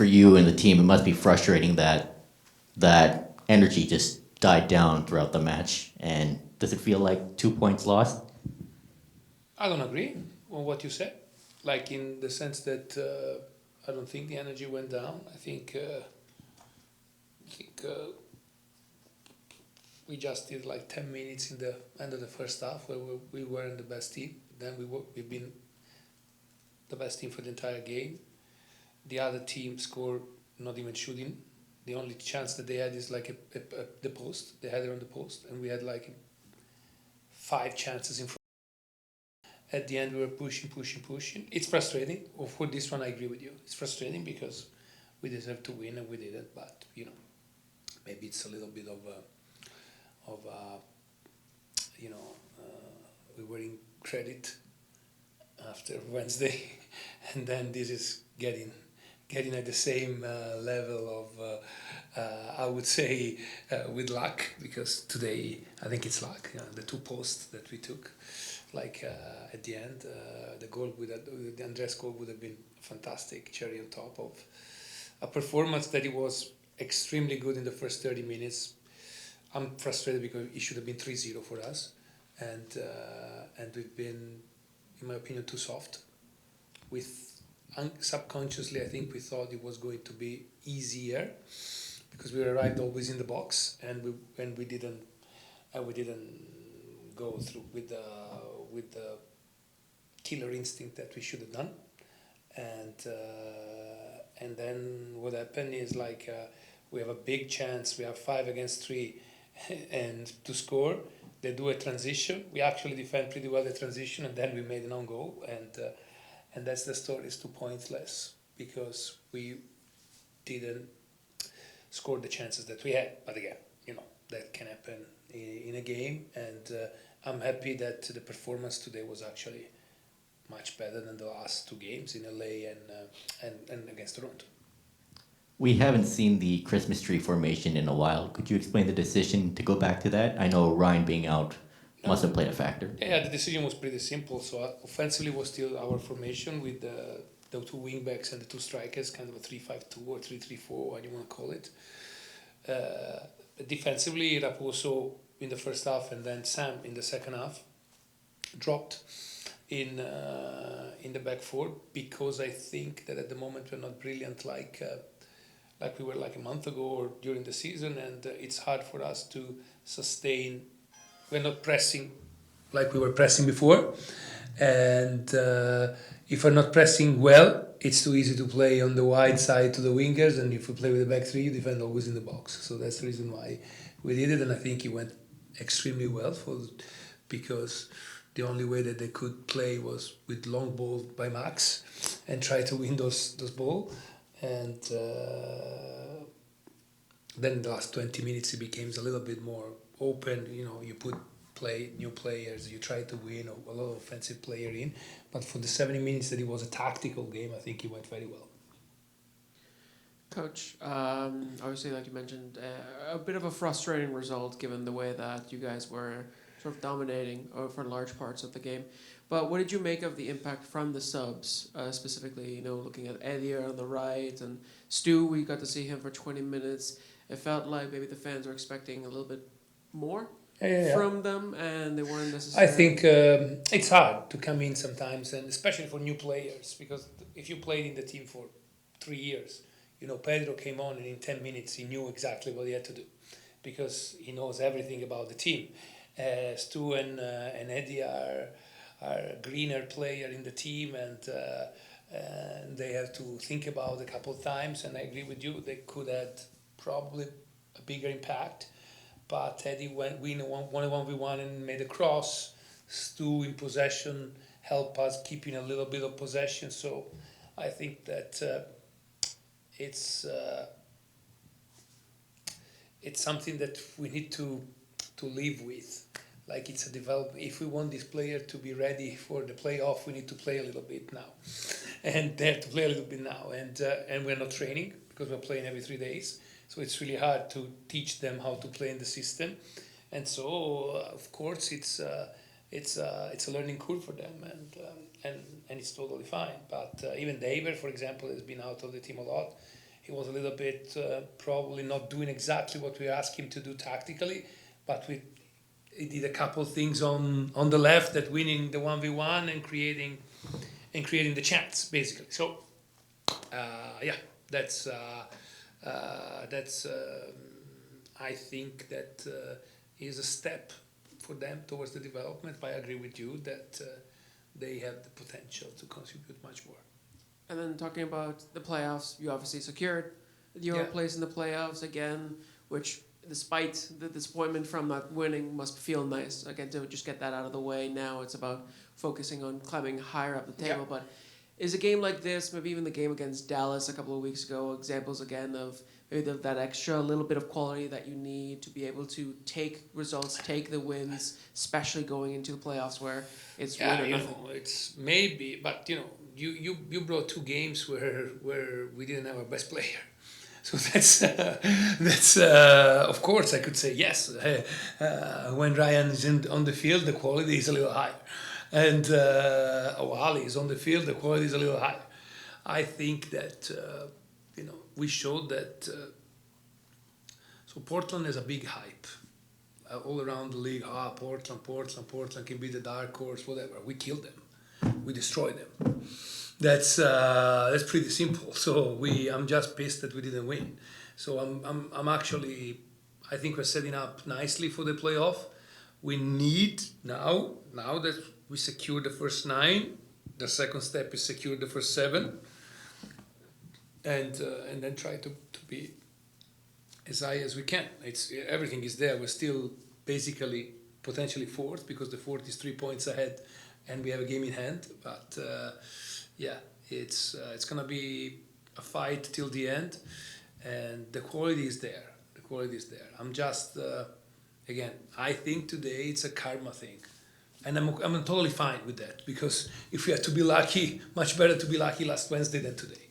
for you and the team, it must be frustrating that energy just died down throughout the match. And does it feel like 2 points lost? I don't agree on what you said. Like in the sense that I don't think the energy went down. I think we just did like 10 minutes in the end of the first half where we weren't the best team. Then we've been the best team for the entire game. The other team scored not even shooting. The only chance that they had is like the post. They had it on the post, and we had like 5 chances in front. At the end, we were pushing, pushing, pushing. It's frustrating. For this one, I agree with you. It's frustrating because we deserved to win and we didn't. But maybe it's a little bit of you know, we were in credit after Wednesday, and then this is getting at the same level of I would say with luck, because today I think it's luck. The two posts that we took, like at the end, the goal the Andres goal would have been fantastic cherry on top of a performance that it was extremely good in the first 30 minutes. I'm frustrated because it should have been 3-0 for us, and we've been, in my opinion, too soft. With subconsciously, I think we thought it was going to be easier because we arrived always in the box, and we didn't go through with the killer instinct that we should have done, and then what happened is like we have a big chance. We have 5 against 3, and to score, they do a transition. We actually defend pretty well the transition, and then we made an own goal, and that's the story. It's 2 points less because we didn't score the chances that we had. But again, that can happen in a game, and I'm happy that the performance today was actually much better than the last 2 games in LA and against Toronto. We haven't seen the Christmas tree formation in a while. Could you explain the decision to go back to that? I know Ryan being out must have played a factor. Yeah, the decision was pretty simple. So offensively was still our formation with the two wingbacks and the two strikers, kind of a 3-5-2 or 3-3-4, what you want to call it. Defensively, Raposo in the first half and then Sam in the second half dropped in the back four, because I think that at the moment we're not brilliant like we were like a month ago or during the season, and it's hard for us to sustain. We're not pressing like we were pressing before, and if we're not pressing well, it's too easy to play on the wide side to the wingers, and if we play with the back three, you defend always in the box. So that's the reason why we did it, and I think it went extremely well because the only way that they could play was with long ball by Max and try to win those ball, and then in the last 20 minutes it became a little bit more open. You put new players, you try to win a lot of offensive player in, but for the 70 minutes that it was a tactical game, I think it went very well. Coach, obviously, like you mentioned, a bit of a frustrating result given the way that you guys were sort of dominating for large parts of the game. But what did you make of the impact from the subs, specifically, looking at Eddie on the right and Stu, we got to see him for 20 minutes. It felt like maybe the fans were expecting a little bit more from them, and they weren't necessarily. I think it's hard to come in sometimes, and especially for new players, because if you played in the team for 3 years, Pedro came on and in 10 minutes he knew exactly what he had to do because he knows everything about the team. Stu and Eddie are a greener player in the team, and they have to think about a couple of times, and I agree with you, they could have probably a bigger impact. But Eddie went win 1-1v1 and made a cross. Stu in possession helped us keeping a little bit of possession. So I think that it's something that we need to live with. Like it's a development. If we want this player to be ready for the playoff, we need to play a little bit now, and they have to play a little bit now. And we're not training because we're playing every 3 days. So it's really hard to teach them how to play in the system, and so of course it's a learning curve for them, and it's totally fine. But even David, for example, has been out of the team a lot, he was a little bit probably not doing exactly what we asked him to do tactically, but he did a couple things on the left that winning the 1v1 and creating the chance basically. So yeah, that's I think that is a step for them towards the development. But I agree with you that they have the potential to contribute much more. And then talking about the playoffs, you obviously secured your place in the playoffs again, which despite the disappointment from not winning must feel nice. Again, to just get that out of the way. Now it's about focusing on climbing higher up the table. But is a game like this, maybe even the game against Dallas a couple of weeks ago, examples again of maybe that extra little bit of quality that you need to be able to take results, take the wins, especially going into the playoffs where it's win or nothing. It's maybe, but you brought two games where we didn't have our best player. So that's of course I could say yes. When Ryan is on the field, the quality is a little higher, and Ali is on the field, the quality is a little higher. I think that we showed that. So Portland is a big hype all around the league. Portland can be the dark horse, whatever. We killed them, we destroyed them. That's pretty simple. So I'm just pissed that we didn't win. So I'm actually, I think we're setting up nicely for the playoff. We need now that we secured the first 9, the second step is secure the first 7, and then try to be as high as we can. Everything is there. We're still basically potentially 4th because the 4th is 3 points ahead, and we have a game in hand. But yeah, it's gonna be a fight till the end, and the quality is there. I'm just again, I think today it's a karma thing, and I'm totally fine with that, because if we have to be lucky, much better to be lucky last Wednesday than today.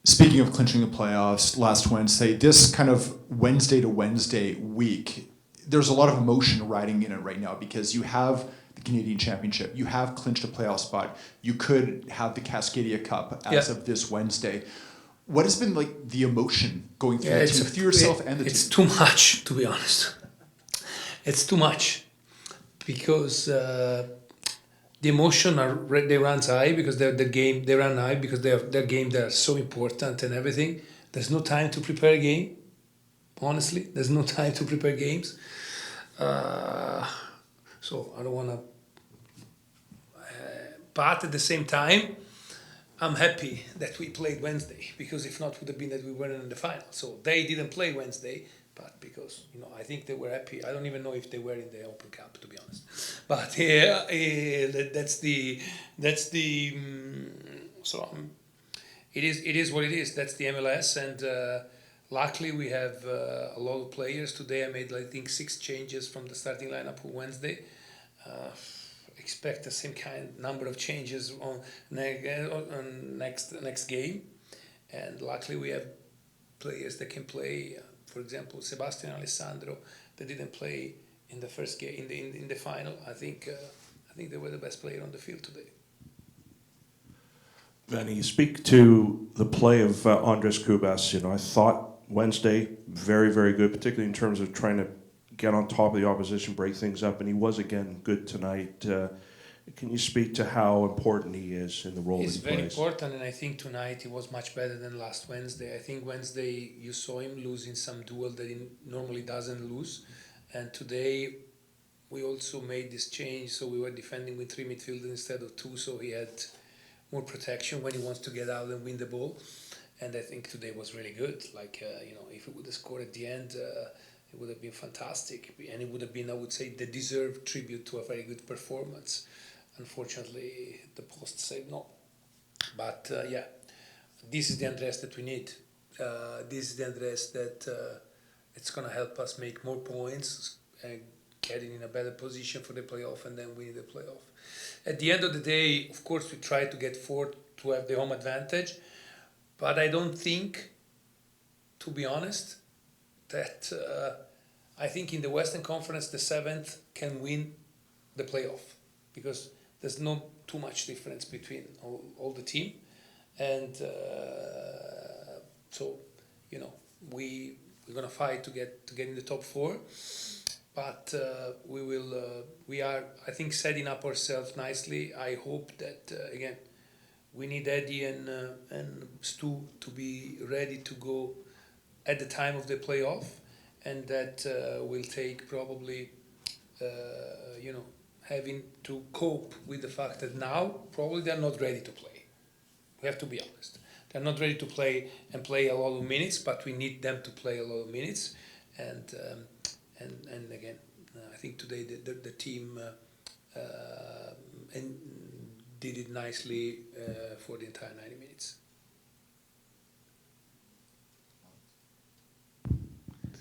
Speaking of clinching the playoffs, last Wednesday, this kind of Wednesday to Wednesday week, there's a lot of emotion riding in it right now because you have the Canadian Championship, you have clinched a playoff spot, you could have the Cascadia Cup as of this Wednesday. What has been like the emotion going through the team, through yourself and the team? It's too much, to be honest. It's too much because the emotion they run high because they run high because their game they're so important and everything. There's no time to prepare a game. Honestly, there's no time to prepare games. So I don't want to. But at the same time, I'm happy that we played Wednesday, because if not, it would have been that we weren't in the final. So they didn't play Wednesday, but because I think they were happy. I don't even know if they were in the Open Cup, to be honest. But yeah, that's the. So it is what it is. That's the MLS, and luckily we have a lot of players today. I made I think 6 changes from the starting lineup for Wednesday. Expect the same kind number of changes on next game, and luckily we have players that can play. For example, Sebastian Alessandro, that didn't play in the first game in the final. I think they were the best player on the field today. Vanni, you speak to the play of Andres Cubas. I thought Wednesday very, very good, particularly in terms of trying to get on top of the opposition, break things up, and he was again good tonight. Can you speak to how important he is in the role He's that he plays? He's very important, and I think tonight he was much better than last Wednesday. I think Wednesday you saw him losing some duel that he normally doesn't lose, and today we also made this change, so we were defending with 3 midfielders instead of 2, so he had more protection when he wants to get out and win the ball, and I think today was really good. If he would have scored at the end, it would have been fantastic, and it would have been, I would say, the deserved tribute to a very good performance. Unfortunately, the post said no. But yeah, this is the Andres that we need. This is the Andres that it's going to help us make more points and getting in a better position for the playoff and then winning the playoff. At the end of the day, of course, we try to get 4th to have the home advantage, but I don't think, to be honest, that I think in the Western Conference the 7th can win the playoff, because there's not too much difference between all the team, and So, we're gonna fight to get in the top four, but we are, I think, setting up ourselves nicely. I hope that again, we need Eddie and Stu to be ready to go at the time of the playoff, and that will take probably, having to cope with the fact that now probably they're not ready to play. We have to be honest. They're not ready to play and play a lot of minutes, but we need them to play a lot of minutes. And again, I think today the team and did it nicely for the entire 90 minutes.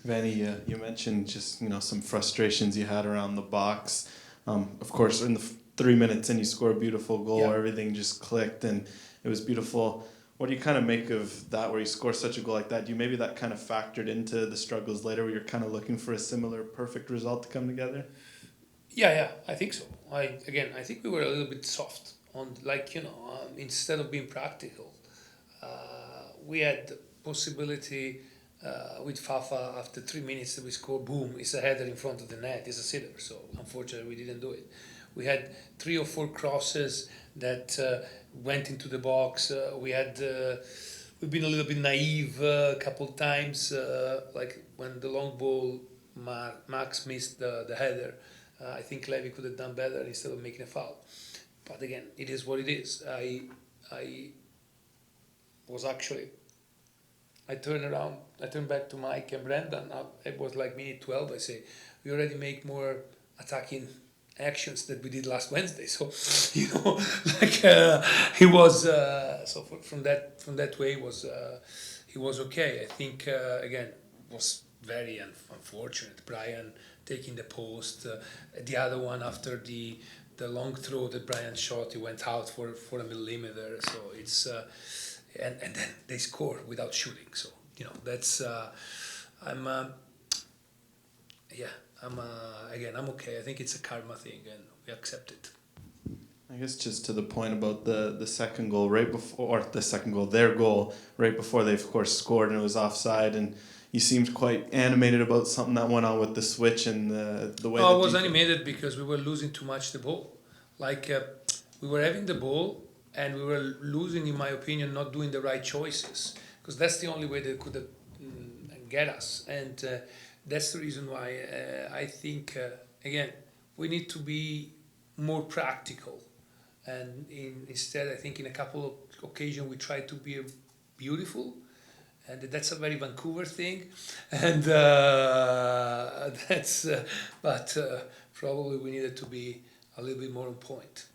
Vanni, you mentioned just some frustrations you had around the box. Of course, in the 3 minutes and you score a beautiful goal, Yeah. everything just clicked and it was beautiful. What do you kind of make of that, where you score such a goal like that? Do you maybe that kind of factored into the struggles later, where you're kind of looking for a similar perfect result to come together? Yeah, I think so. I think we were a little bit soft on, instead of being practical, we had the possibility with Fafa after 3 minutes that we score, boom, it's a header in front of the net, it's a sitter. So unfortunately we didn't do it. We had 3 or 4 crosses that went into the box. We've been a little bit naive a couple of times, like when the long ball, Max missed the header. I think Levy could have done better instead of making a foul. But again, it is what it is. I turned back to Mike and Brendan. It was like minute 12. I say, we already make more attacking actions that we did last Wednesday. So, he was. From that way, he was okay. I think again was very unfortunate. Brian taking the post, the other one after the long throw that Brian shot, he went out for a millimeter. So it's. And then they score without shooting. So that's I'm okay. I think it's a karma thing, and we accept it. I guess just to the point about the second goal their goal right before they of course scored, and it was offside, and you seemed quite animated about something that went on with the switch and the way. I was animated because we were losing too much the ball. We were having the ball, and we were losing, in my opinion, not doing the right choices, because that's the only way they could get us. And that's the reason why I think, again, we need to be more practical. And instead, I think in a couple of occasions, we tried to be beautiful. And that's a very Vancouver thing. And but probably we needed to be a little bit more on point.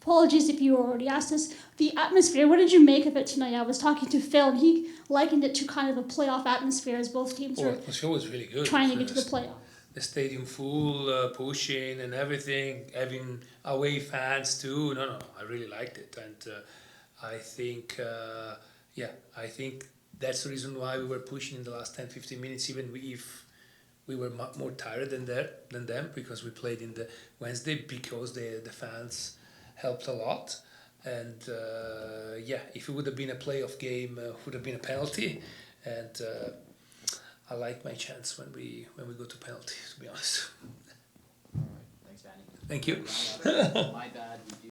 Apologies if you already asked this. The atmosphere, what did you make of it tonight? I was talking to Phil, and he likened it to kind of a playoff atmosphere as both teams were The atmosphere was really good. trying to get to the playoff. The stadium full, pushing and everything, having away fans too. No, I really liked it. And I think, I think that's the reason why we were pushing in the last 10-15 minutes, even if we were more tired than them, because we played in the Wednesday, because the fans helped a lot. And if it would have been a playoff game, it would have been a penalty. And I like my chance when we go to penalty, to be honest. All right, thanks, Vanni. Thank you. My bad. We do